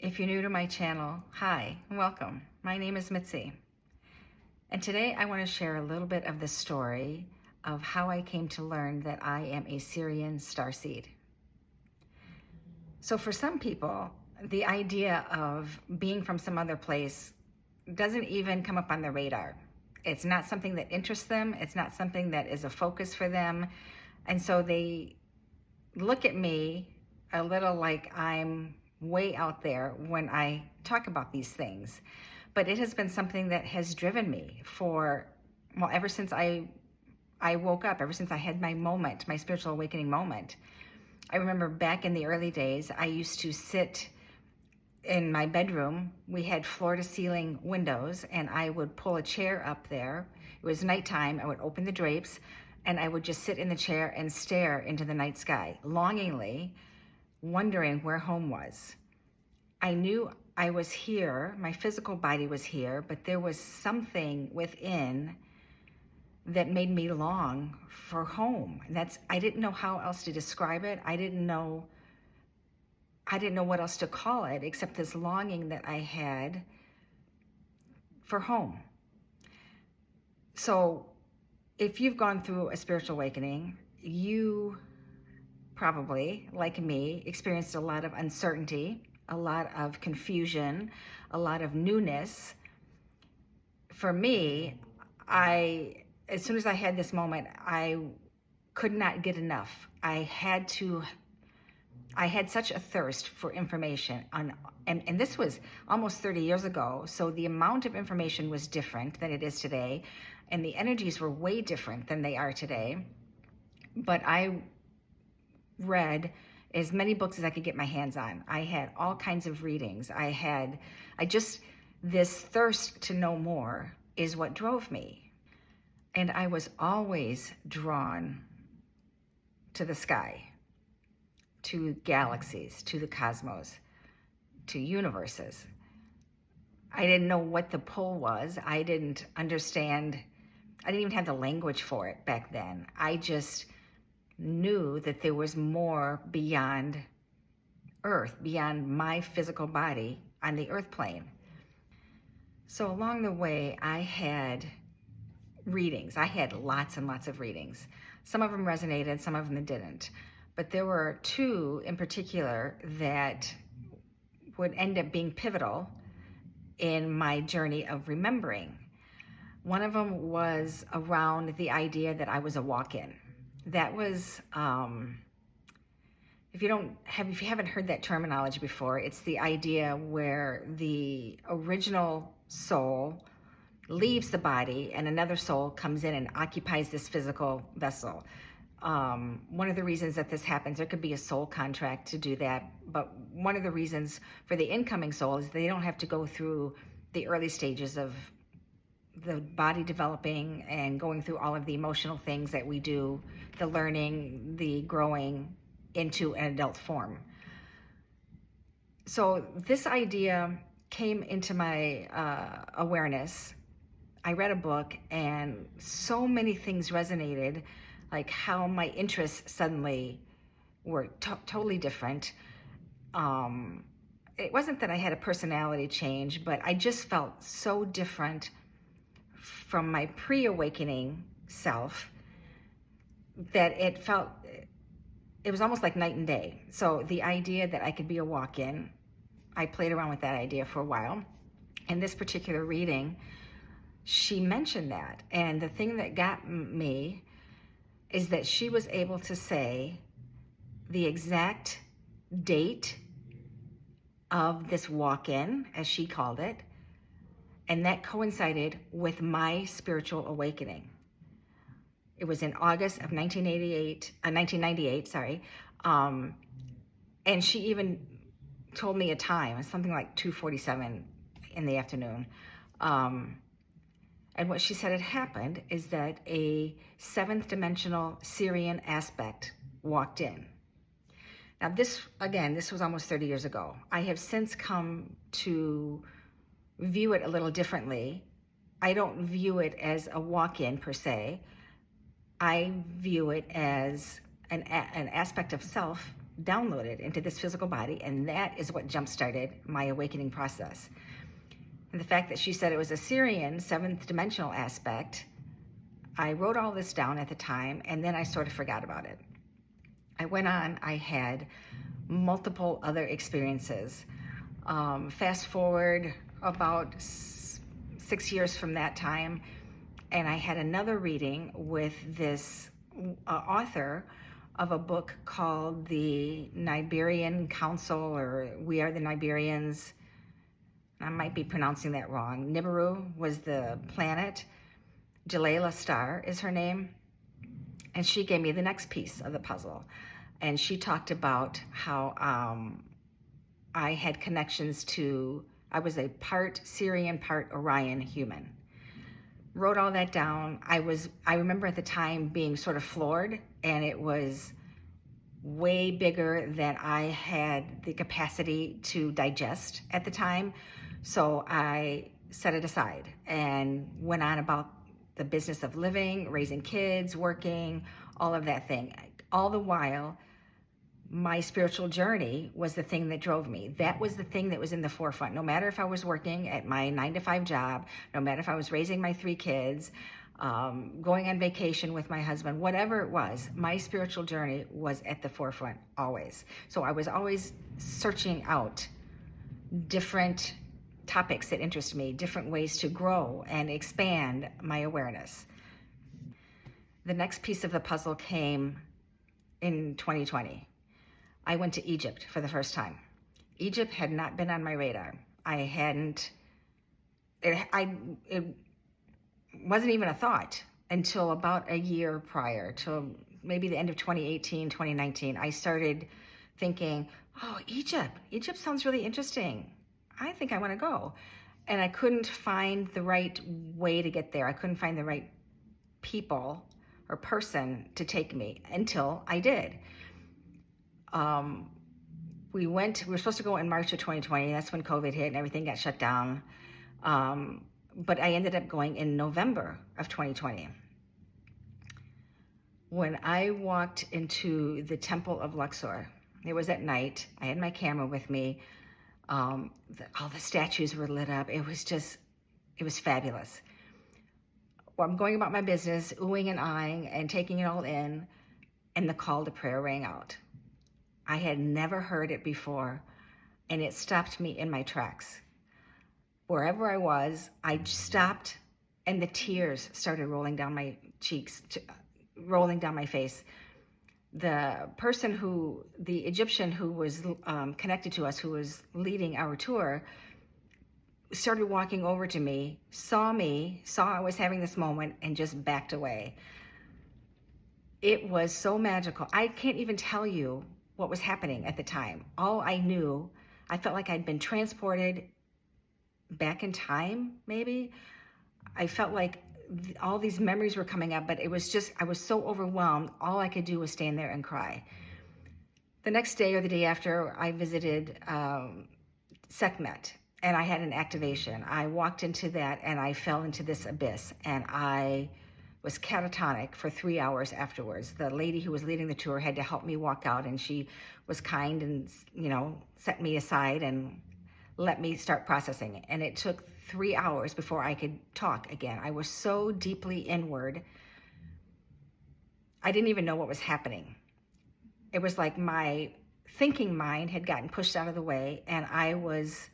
If you're new to my channel, hi and welcome. My name is Mitzi. And today I want to share a little bit of the story of how I came to learn that I am a Sirian Starseed. So for some people, the idea of being from some other place doesn't even come up on their radar. It's not something that interests them. It's not something that is a focus for them. And so they look at me a little like I'm way out there when I talk about these things. But it has been something that has driven me ever since I woke up, ever since I had my moment, my spiritual awakening moment. I remember back in the early days, I used to sit in my bedroom. We had floor to ceiling windows, and I would pull a chair up there. It was nighttime. I would open the drapes and I would just sit in the chair and stare into the night sky, longingly, wondering where home was. I knew I was here, my physical body was here, but there was something within that made me long for home. I didn't know how else to describe it. I didn't know what else to call it except this longing that I had for home. So if you've gone through a spiritual awakening, you probably, like me, experienced a lot of uncertainty, a lot of confusion, a lot of newness. For me, as soon as I had this moment, I could not get enough. I had such a thirst for information, and this was almost 30 years ago, so the amount of information was different than it is today, and the energies were way different than they are today. But I read as many books as I could get my hands on. I had all kinds of readings. This thirst to know more is what drove me. And I was always drawn to the sky, to galaxies, to the cosmos, to universes. I didn't know what the pull was. I didn't understand. I didn't even have the language for it back then. I just knew that there was more beyond Earth, beyond my physical body on the Earth plane. So along the way, I had readings. I had lots and lots of readings. Some of them resonated, some of them didn't. But there were two in particular that would end up being pivotal in my journey of remembering. One of them was around the idea that I was a walk-in. That was, if you haven't heard that terminology before, it's the idea where the original soul leaves the body and another soul comes in and occupies this physical vessel. One of the reasons that this happens, there could be a soul contract to do that, but one of the reasons for the incoming soul is they don't have to go through the early stages of the body developing and going through all of the emotional things that we do, the learning, the growing into an adult form. So this idea came into my awareness. I read a book and so many things resonated, like how my interests suddenly were totally different. It wasn't that I had a personality change, but I just felt so different from my pre-awakening self that it was almost like night and day. So the idea that I could be a walk-in, I played around with that idea for a while. In this particular reading, she mentioned that. And the thing that got me is that she was able to say the exact date of this walk-in, as she called it, and that coincided with my spiritual awakening. It was in August of 1998, and she even told me a time, something like 2:47 in the afternoon. And what she said had happened is that a seventh dimensional Sirian aspect walked in. Now this was almost 30 years ago. I have since come to view it a little differently. I don't view it as a walk-in per se. I view it as an aspect of self downloaded into this physical body, and that is what jump-started my awakening process. And the fact that she said it was a Sirian, seventh dimensional aspect, I wrote all this down at the time, and then I sort of forgot about it. I went on, I had multiple other experiences. Fast forward about 6 years from that time, and I had another reading with this author of a book called The Niberian Council, or We Are the Niberians. I might be pronouncing that wrong. Nibiru was the planet. Jalila Star is her name. And she gave me the next piece of the puzzle. And she talked about how I had connections to, I was a part Sirian, part Orion human. Wrote all that down. I remember at the time being sort of floored, and it was way bigger than I had the capacity to digest at the time. So I set it aside and went on about the business of living, raising kids, working, all of that thing. All the while, my spiritual journey was the thing that drove me. That was the thing that was in the forefront. No matter if I was working at my 9-to-5 job, no matter if I was raising my 3 kids, going on vacation with my husband, whatever it was, my spiritual journey was at the forefront always. So I was always searching out different topics that interest me, different ways to grow and expand my awareness. The next piece of the puzzle came in 2020. I went to Egypt for the first time. Egypt had not been on my radar. It wasn't even a thought until about a year prior, till maybe the end of 2018, 2019. I started thinking, oh, Egypt sounds really interesting. I think I want to go. And I couldn't find the right way to get there. I couldn't find the right people or person to take me until I did. We were supposed to go in March of 2020. That's when COVID hit and everything got shut down. But I ended up going in November of 2020. When I walked into the Temple of Luxor, it was at night. I had my camera with me. All the statues were lit up. It was fabulous. Well, I'm going about my business, oohing and eyeing and taking it all in, and the call to prayer rang out. I had never heard it before, and it stopped me in my tracks. Wherever I was, I stopped, and the tears started rolling down my cheeks, rolling down my face. The Egyptian who was connected to us, who was leading our tour, started walking over to me, saw I was having this moment, and just backed away. It was so magical. I can't even tell you what was happening at the time. All I knew, I felt like I'd been transported back in time, maybe. I felt like all these memories were coming up, but I was so overwhelmed, all I could do was stand there and cry. The next day or the day after, I visited Sekhmet, and I had an activation. I walked into that, and I fell into this abyss, and I was catatonic for 3 hours afterwards. The lady who was leading the tour had to help me walk out, and she was kind and, set me aside and let me start processing it. And it took 3 hours before I could talk again. I was so deeply inward, I didn't even know what was happening. It was like my thinking mind had gotten pushed out of the way, and I was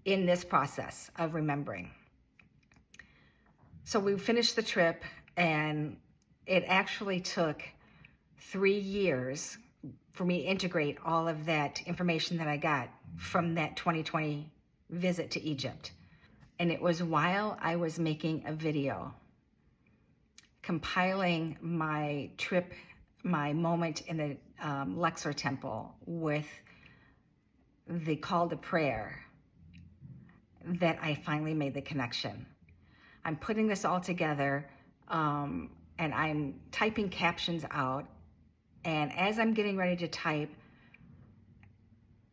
in this process of remembering. So we finished the trip, and it actually took 3 years for me to integrate all of that information that I got from that 2020 visit to Egypt. And it was while I was making a video, compiling my trip, my moment in the Luxor temple with the call to prayer, that I finally made the connection. I'm putting this all together, and I'm typing captions out. And as I'm getting ready to type,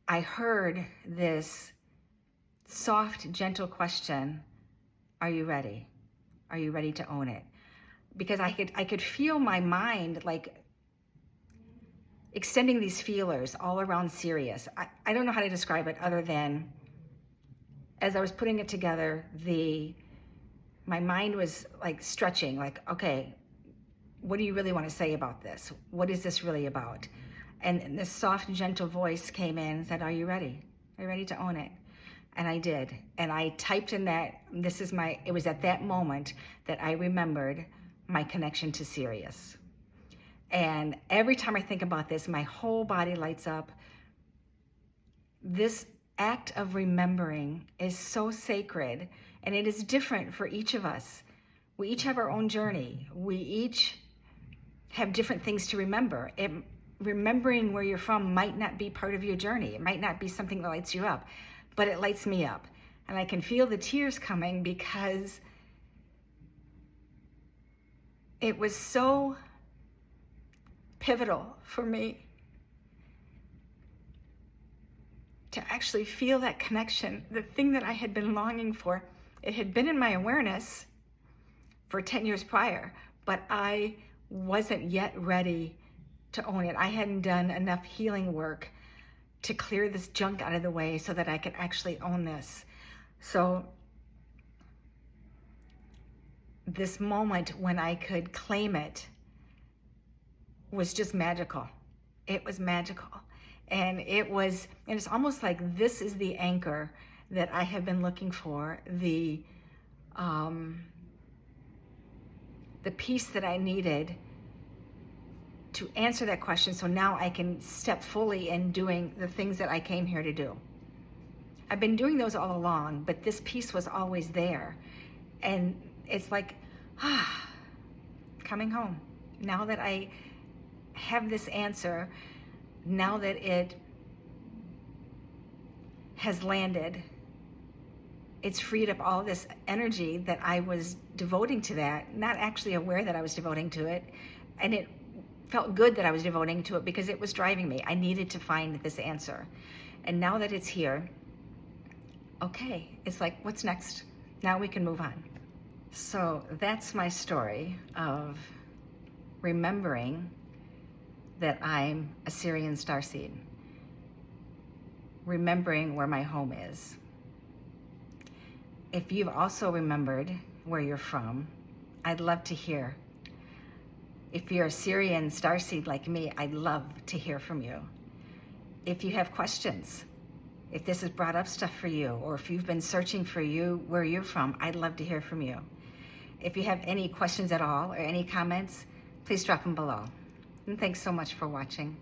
I heard this soft, gentle question: are you ready? Are you ready to own it? Because I could feel my mind like extending these feelers all around Sirius. I don't know how to describe it other than, as I was putting it together, my mind was like stretching, like, okay, what do you really want to say about this? What is this really about? And this soft, gentle voice came in and said, are you ready? Are you ready to own it? And I did. And I typed in that, it was at that moment that I remembered my connection to Sirius. And every time I think about this, my whole body lights up. This act of remembering is so sacred, and it is different for each of us. We each have our own journey. We each have different things to remember. Remembering where you're from might not be part of your journey. It might not be something that lights you up, but it lights me up. And I can feel the tears coming because it was so pivotal for me to actually feel that connection, the thing that I had been longing for. It had been in my awareness for 10 years prior, but I wasn't yet ready to own it. I hadn't done enough healing work to clear this junk out of the way so that I could actually own this. So this moment when I could claim it was just magical. It was magical. And it's almost like this is the anchor that I have been looking for, the piece that I needed to answer that question, so now I can step fully in doing the things that I came here to do. I've been doing those all along, but this piece was always there. And it's like, coming home. Now that I have this answer, now that it has landed, it's freed up all this energy that I was devoting to that, not actually aware that I was devoting to it. And it felt good that I was devoting to it because it was driving me. I needed to find this answer. And now that it's here, okay, it's like, what's next? Now we can move on. So that's my story of remembering that I'm a Sirian Starseed, remembering where my home is. If you've also remembered where you're from, I'd love to hear. If you're a Sirian Starseed like me, I'd love to hear from you. If you have questions, if this has brought up stuff for you, or if you've been searching for where you're from, I'd love to hear from you. If you have any questions at all or any comments, please drop them below. And thanks so much for watching.